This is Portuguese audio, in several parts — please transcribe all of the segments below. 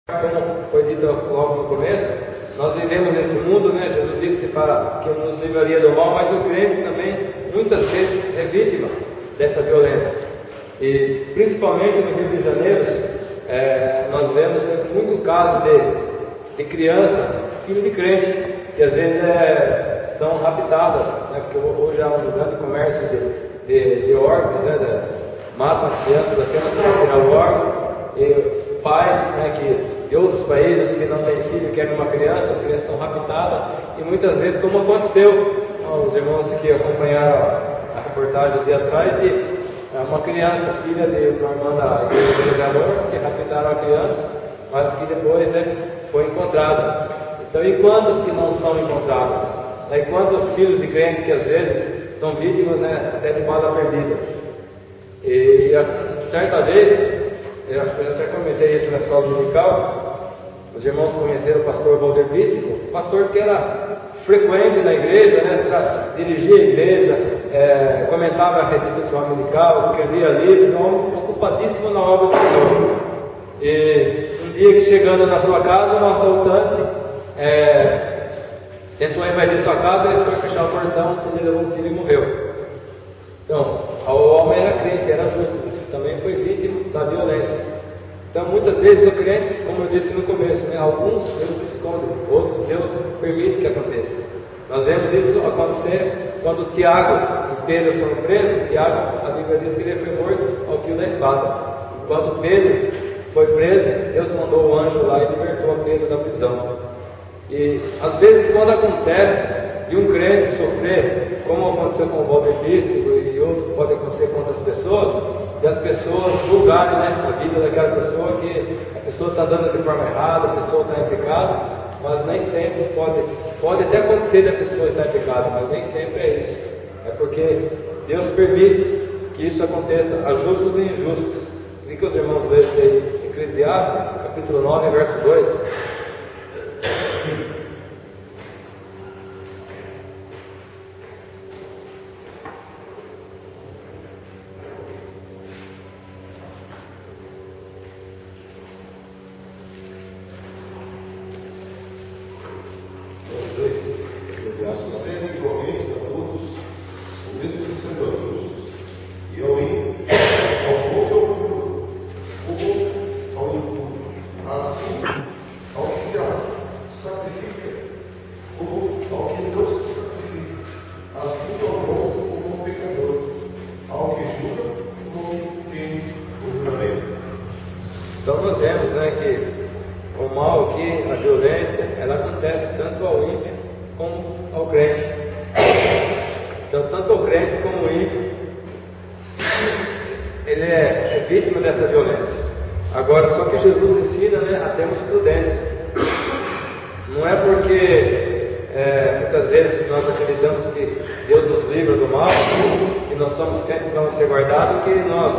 Como foi dito logo no começo, nós vivemos nesse mundo, né? Jesus disse para que nos livraria do mal, mas o crente também muitas vezes é vítima dessa violência. E principalmente no Rio de Janeiro, nós vemos muito caso de criança, filho de crente, que às vezes são raptadas, né? Porque hoje há um grande comércio de órgãos, né? Matam as crianças apenas para tirar o órgão, e pais, né, de outros países que não têm filho, querem uma criança, as crianças são raptadas, e muitas vezes, como aconteceu, os irmãos que acompanharam a reportagem do dia atrás, de uma criança, filha de uma irmã da igreja de amor, que raptaram a criança, mas que depois foi encontrada. Então, e quantas que não são encontradas? E quantos filhos de crente que às vezes são vítimas, né, até de bala perdida? E certa vez, eu acho que eu até comentei isso na escola dominical, os irmãos conheceram o pastor Valdir Bíssico, pastor que era frequente na igreja, né, dirigia a igreja, comentava a revista Escola Dominical, escrevia livros, um homem ocupadíssimo na obra do Senhor. E um dia que chegando na sua casa, um assaltante tentou invadir sua casa, ele foi fechar o portão, ele levou um tiro e morreu. Então, o homem era crente, era justo, mas também foi vítima da violência. Então, muitas vezes o crente, como eu disse no começo, né, alguns Deus esconde, outros Deus permite que aconteça. Nós vemos isso acontecer quando Tiago e Pedro foram presos. Tiago, a Bíblia diz que ele foi morto ao fio da espada. Enquanto Pedro foi preso, Deus mandou o anjo lá e libertou a Pedro da prisão. E às vezes, quando acontece de um crente sofrer, como aconteceu com o Valdir Bíssico e outros, pode acontecer com outras pessoas, e as pessoas julgarem, né, a vida daquela pessoa, que a pessoa está andando de forma errada, a pessoa está em pecado, mas nem sempre pode até acontecer da pessoa estar em pecado, mas nem sempre é isso. É porque Deus permite que isso aconteça a justos e injustos. Queria que os irmãos lessem aí Eclesiastes, capítulo 9, verso 2. Então nós vemos, né, que o mal aqui, a violência, ela acontece tanto ao ímpio como ao crente. Então tanto o crente como o ímpio, ele é vítima dessa violência. Agora, só que Jesus ensina, né, a termos prudência. Não é porque muitas vezes nós acreditamos que Deus nos livra do mal, que nós somos crentes e vamos ser guardados, que nós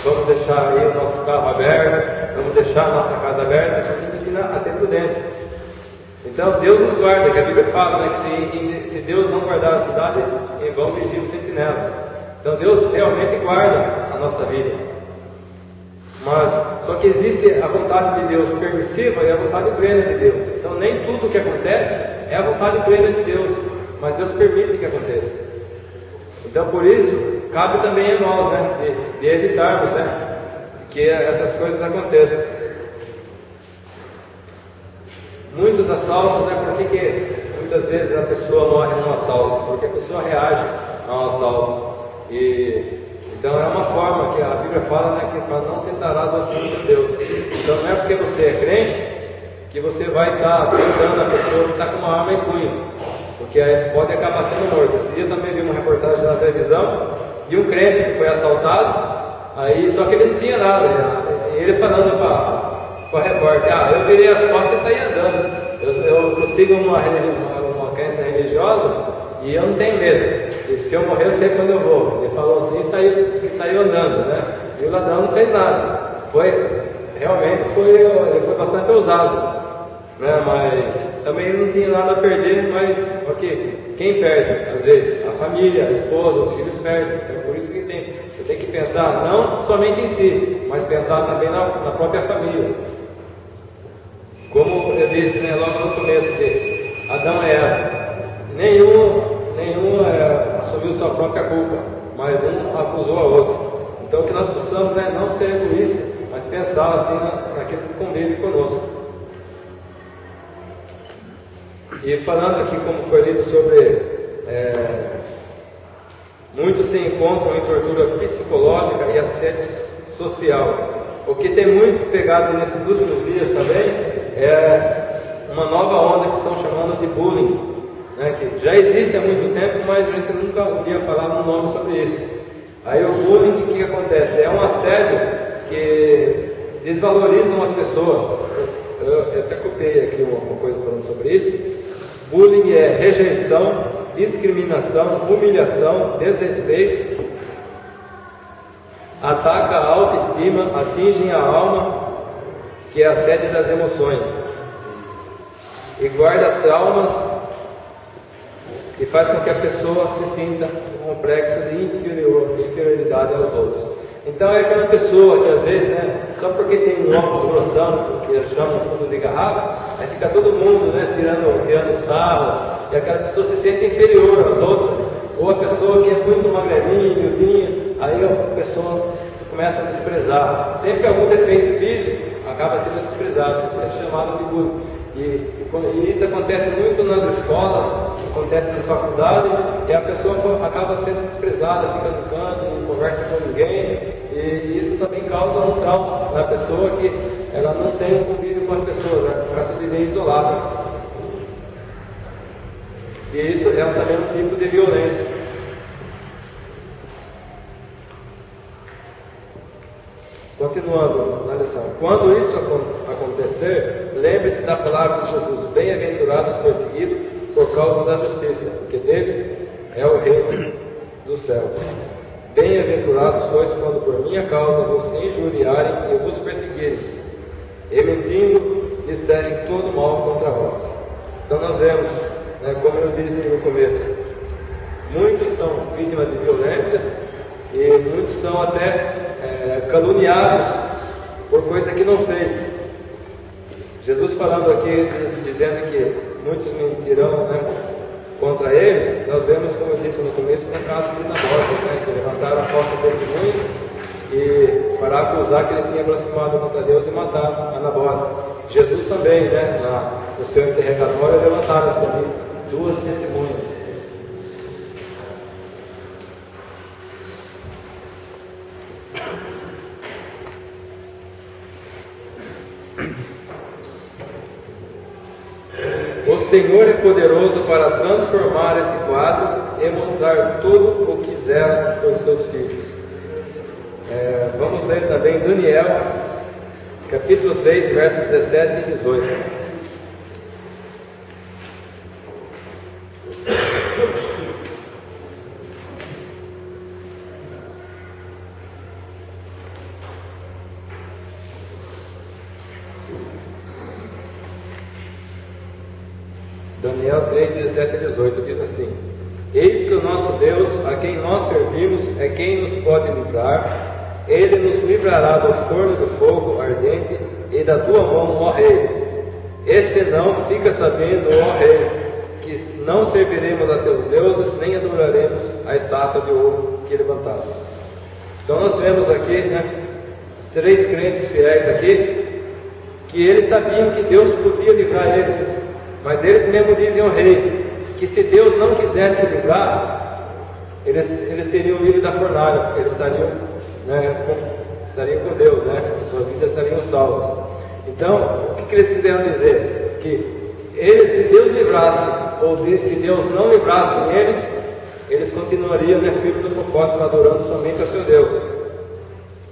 vamos deixar aí o nosso carro aberto, vamos deixar a nossa casa aberta. Jesus ensina a ter prudência. Então Deus nos guarda, que a Bíblia fala, né, que se Deus não guardar a cidade, em vão vigiam os sentinelas. Então Deus realmente guarda a nossa vida. Mas só que existe a vontade de Deus permissiva e a vontade plena de Deus. Então nem tudo que acontece é a vontade plena de Deus, mas Deus permite que aconteça. Então por isso cabe também a nós, né, de evitarmos, né, que essas coisas aconteçam. Muitos assaltos, né, por que muitas vezes a pessoa morre num assalto? Porque a pessoa reage a um assalto. Então é uma forma que a Bíblia fala, né, que não tentarás ao Senhor teu Deus. Então não é porque você é crente que você vai estar tentando a pessoa que está com uma arma em punho, porque pode acabar sendo morto. Esse dia também vi uma reportagem na televisão de um crente que foi assaltado, aí só que ele não tinha nada, e ele falando para a repórter: eu virei as costas e saí andando. Eu sigo uma crença religiosa e eu não tenho medo. E se eu morrer, eu sei quando eu vou. Ele falou assim e saiu andando, né? E o ladrão não fez nada. Ele foi bastante ousado, né? Mas também não tinha nada a perder. Mas ok, quem perde? Às vezes a família, a esposa, os filhos perdem. Então por isso que você tem que pensar não somente em si, mas pensar também na própria família. Como eu disse, né, logo no começo, que Adão e Eva, nenhum assumiu sua própria culpa, mas um acusou a outro. Então que nós possamos, né, não ser egoístas, mas pensar assim naqueles que convivem conosco. E falando aqui, como foi lido sobre muitos se encontram em tortura psicológica e assédio social. O que tem muito pegado nesses últimos dias também é uma nova onda que estão chamando de bullying, né, que já existe há muito tempo, mas a gente nunca ouvia falar no nome sobre isso. Aí o bullying, o que acontece? É um assédio que desvalorizam as pessoas. Eu até copiei aqui uma coisa falando sobre isso. Bullying é rejeição, discriminação, humilhação, desrespeito, ataca a autoestima, atinge a alma, que é a sede das emoções, e guarda traumas e faz com que a pessoa se sinta um complexo de inferioridade aos outros. Então é aquela pessoa que às vezes, né, só porque tem um óculos grossão, que eles chamam fundo de garrafa, aí fica todo mundo, né, tirando sarro, e aquela pessoa se sente inferior às outras. Ou a pessoa que é muito magrelinha, miudinha, aí a pessoa começa a desprezar. Sempre algum defeito físico acaba sendo desprezado, isso é chamado de bullying. E isso acontece muito nas escolas, acontece nas faculdades, e a pessoa acaba sendo desprezada, fica no canto, não conversa com ninguém, e isso também causa um trauma na pessoa, que ela não tem um convívio com as pessoas, ela começa a viver isolada. E isso é também um tipo de violência. Continuando na lição. Quando isso acontecer, lembre-se da palavra de Jesus: bem-aventurados os perseguidos por causa da justiça, porque deles é o reino dos céus. Bem-aventurados sois quando por minha causa vos injuriarem e vos perseguirem, e mentindo disserem todo mal contra vós. Então nós vemos, né, como eu disse no começo, muitos são vítimas de violência e muitos são até caluniados por coisa que não fez. Jesus falando aqui, dizendo que muitos mentirão, né, contra eles, nós vemos, como eu disse no começo, no caso de Nabóte, né, que levantaram a falsa testemunha e para acusar que ele tinha blasfemado contra Deus e matado a Nabóte. Jesus também, né, no seu interrogatório, levantaram-se ali 2 testemunhas. O Senhor é poderoso para transformar esse quadro e mostrar tudo o que quiser para os seus filhos. Vamos ler também Daniel, capítulo 3, versos 17 e 18. Daniel 3, 17 e 18 diz assim: Eis que o nosso Deus, a quem nós servimos, é quem nos pode livrar. Ele nos livrará do forno do fogo ardente e da tua mão, ó rei. E senão, fica sabendo, ó rei, que não serviremos a teus deuses, nem adoraremos a estátua de ouro que levantaste. Então nós vemos aqui, né, 3 crentes fiéis aqui, que eles sabiam que Deus podia livrar eles. Mas eles mesmo dizem ao rei que se Deus não quisesse livrar, eles seriam livres da fornalha, porque eles estariam com Deus, né? Suas vidas estariam salvas. Então, o que eles quiseram dizer? Que eles, se Deus livrasse, ou se Deus não livrasse eles continuariam, né, firmes no propósito, adorando somente ao seu Deus.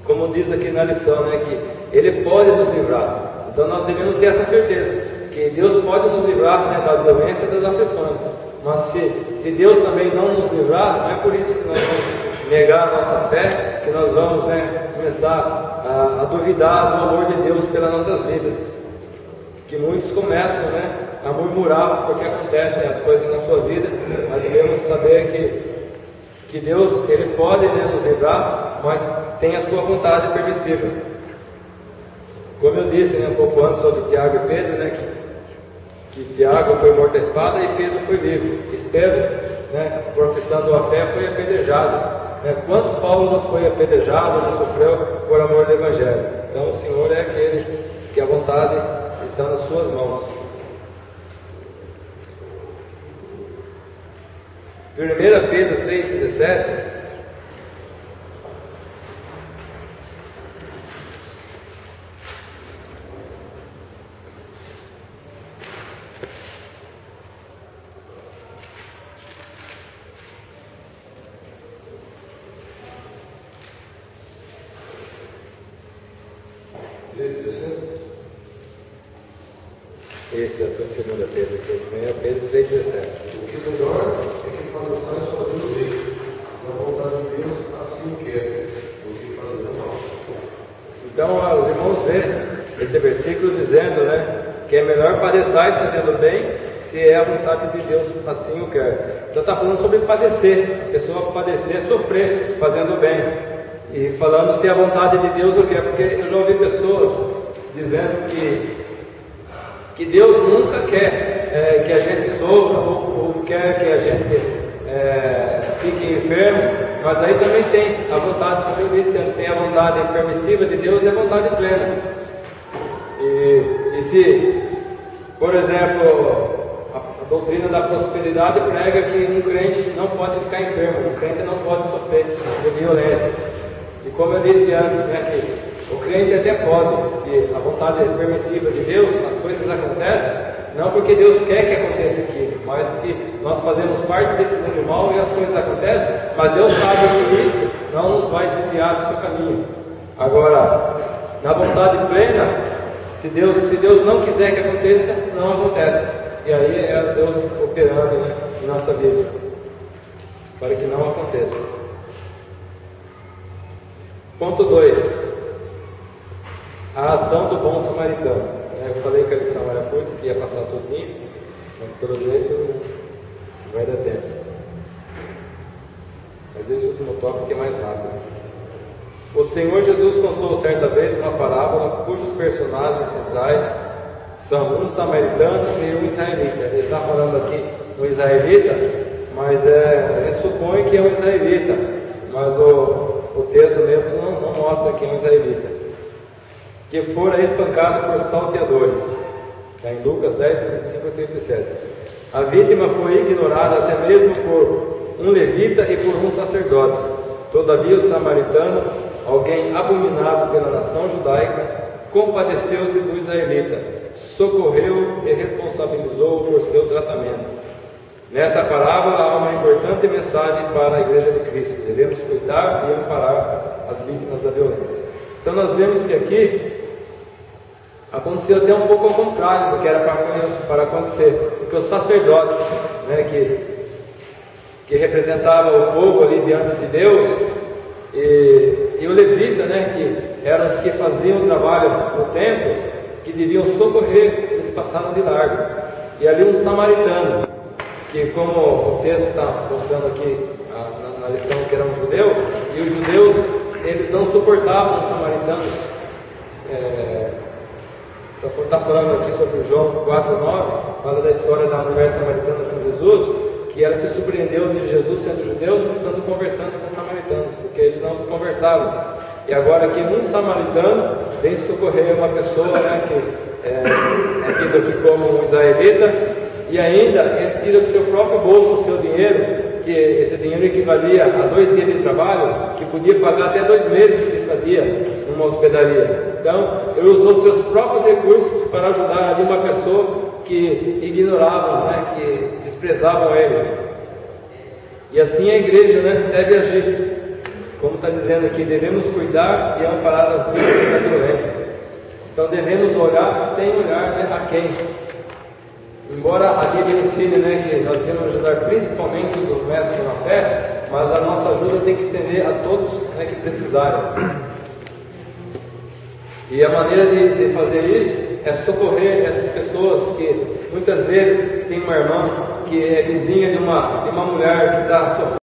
Como diz aqui na lição, né, que Ele pode nos livrar. Então nós devemos ter essa certeza, que Deus pode nos livrar, né, da violência e das aflições. Mas se Deus também não nos livrar, não é por isso que nós vamos negar a nossa fé, que nós vamos, né, começar a duvidar do amor de Deus pelas nossas vidas. Que muitos começam, né, a murmurar porque acontecem as coisas na sua vida, mas devemos saber que Deus, Ele pode, né, nos livrar, mas tem a sua vontade permissível. Como eu disse, né, um pouco antes sobre Tiago e Pedro, né, que Tiago foi morto à espada e Pedro foi livre. Estevão, né, professando a fé, foi apedrejado. Né? Quanto Paulo não foi apedrejado, não sofreu por amor do Evangelho? Então o Senhor é aquele que a vontade está nas suas mãos. 1 Pedro 3,17. Esse é a tua segunda Pedro, que é Pedro 3,17. O que melhor é que façais fazendo bem, se a vontade de Deus assim o quer, do que fazendo mal. Então, os irmãos veem esse versículo dizendo, né, que é melhor padeçais fazendo bem, se é a vontade de Deus assim o quer. Então está falando sobre padecer, a pessoa padecer é sofrer fazendo bem. E falando se é a vontade de Deus o quer, porque eu já ouvi pessoas dizendo que Deus nunca quer que a gente sofra ou quer que a gente fique enfermo, mas aí também tem a vontade, como eu disse antes, tem a vontade permissiva de Deus e a vontade plena. E se, por exemplo, a doutrina da prosperidade prega que um crente não pode ficar enfermo, um crente não pode sofrer de violência. E como eu disse antes, né, que o crente até pode, que a vontade permissiva de Deus, as coisas acontecem, não porque Deus quer que aconteça aquilo, mas que nós fazemos parte desse mundo mal e as coisas acontecem, mas Deus sabe que isso não nos vai desviar do seu caminho. Agora, na vontade plena, se Deus não quiser que aconteça, não acontece. E aí é Deus operando, né, em nossa vida, para que não aconteça. Ponto 2. A ação do bom samaritano. Eu falei que a lição era curta, que ia passar tudinho, mas pelo jeito não vai dar tempo. Mas esse último tópico é mais rápido. O Senhor Jesus contou certa vez uma parábola cujos personagens centrais são um samaritano e um israelita. Ele está falando aqui um israelita, mas ele supõe que é um israelita, mas o texto mesmo não mostra que é um israelita, que fora espancado por salteadores. Está em Lucas 10, 25 a 37. A vítima foi ignorada até mesmo por um levita e por um sacerdote. Todavia o samaritano, alguém abominado pela nação judaica, compadeceu-se do israelita, socorreu e responsabilizou-o por seu tratamento. Nessa parábola há uma importante mensagem para a Igreja de Cristo. Devemos cuidar e amparar as vítimas da violência. Então nós vemos que aqui aconteceu até um pouco ao contrário do que era para acontecer, porque os sacerdotes, né, que representavam o povo ali diante de Deus, e o levita, né, que eram os que faziam o trabalho no templo, que deviam socorrer, eles passaram de largo. E ali um samaritano, que como o texto está mostrando aqui na lição, que era um judeu, e os judeus, eles não suportavam os samaritanos. Está falando aqui sobre João 4,9, fala da história da mulher samaritana com Jesus, que ela se surpreendeu de Jesus sendo judeus, estando conversando com os samaritanos, porque eles não se conversavam. E agora aqui um samaritano vem socorrer uma pessoa, né, que é tido aqui como um israelita, e ainda ele tira do seu próprio bolso o seu dinheiro, que esse dinheiro equivalia a 2 dias de trabalho, que podia pagar até 2 meses de estadia numa hospedaria. Então, ele usou seus próprios recursos para ajudar ali uma pessoa que ignoravam, né, que desprezavam eles. E assim a igreja, né, deve agir. Como está dizendo aqui, devemos cuidar e amparar as vítimas da violência. Então devemos olhar sem olhar, né, a quem. Embora a Bíblia ensine, né, que nós devemos ajudar principalmente os domésticos na fé, mas a nossa ajuda tem que estender a todos, né, que precisarem. E a maneira de fazer isso é socorrer essas pessoas que muitas vezes tem uma irmã que é vizinha de uma mulher que está sofrendo